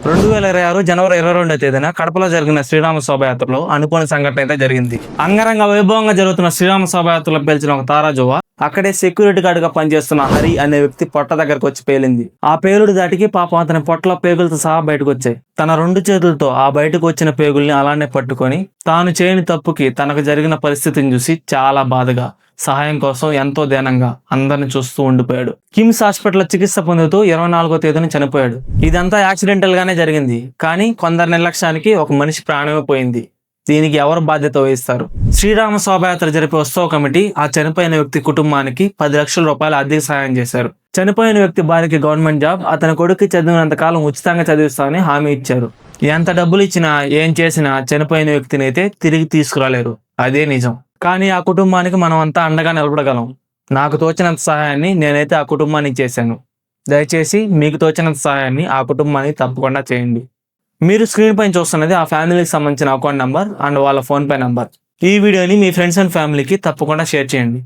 2026 జనవరి 22వ తేదీన కడపలో జరిగిన శ్రీరామ శోభయాత్రలో అనుకోని సంఘటన అయితే జరిగింది. అంగరంగ వైభవంగా జరుగుతున్న శ్రీరామ శోభయాత్రలో పేల్చిన ఒక తారాజువ అక్కడే సెక్యూరిటీ గార్డ్ గా పనిచేస్తున్న హరి అనే వ్యక్తి పొట్ట దగ్గరకు వచ్చి పేలింది. ఆ పేలుడు దాటికి పాపం అతని పొట్టలో పేగులతో సహా బయటకు వచ్చాయి. తన 2 చేతులతో ఆ బయటకు వచ్చిన పేగుల్ని అలానే పట్టుకొని తాను చేయని తప్పుకి తనకు జరిగిన పరిస్థితిని చూసి చాలా బాధగా సహాయం కోసం ఎంతో దీనంగా అందరిని చూస్తూ ఉండిపోయాడు. కిమ్స్ హాస్పిటల్ చికిత్స పొందుతూ 24వ తేదీన చనిపోయాడు. ఇదంతా యాక్సిడెంటల్ గానే జరిగింది. కానీ కొందరి నిర్లక్ష్యానికి ఒక మనిషి ప్రాణమే పోయింది. దీనికి ఎవరు బాధ్యత వహిస్తారు? శ్రీరామ శోభయాత్ర జరిపే ఉత్సవ కమిటీ ఆ చనిపోయిన వ్యక్తి కుటుంబానికి 10 లక్షల రూపాయల ఆర్థిక సహాయం చేశారు. చనిపోయిన వ్యక్తి భార్యకి గవర్నమెంట్ జాబ్, అతని కొడుకు చదివినంత కాలం ఉచితంగా చదివిస్తామని హామీ ఇచ్చారు. ఎంత డబ్బులు ఇచ్చినా ఏం చేసినా చనిపోయిన వ్యక్తిని అయితే తిరిగి తీసుకురాలేరు, అదే నిజం. కానీ ఆ కుటుంబానికి మనం అంతా అండగా నిలబడగలం. నాకు తోచినంత సహాయాన్ని నేనైతే ఆ కుటుంబానికి చేశాను. దయచేసి మీకు తోచినంత సహాయాన్ని ఆ కుటుంబానికి తప్పకుండా చేయండి. మీరు స్క్రీన్ పైన చూస్తున్నది ఆ ఫ్యామిలీకి సంబంధించిన అకౌంట్ నంబర్ అండ్ వాళ్ళ ఫోన్ పే నంబర్. ఈ వీడియోని మీ ఫ్రెండ్స్ అండ్ ఫ్యామిలీకి తప్పకుండా షేర్ చేయండి.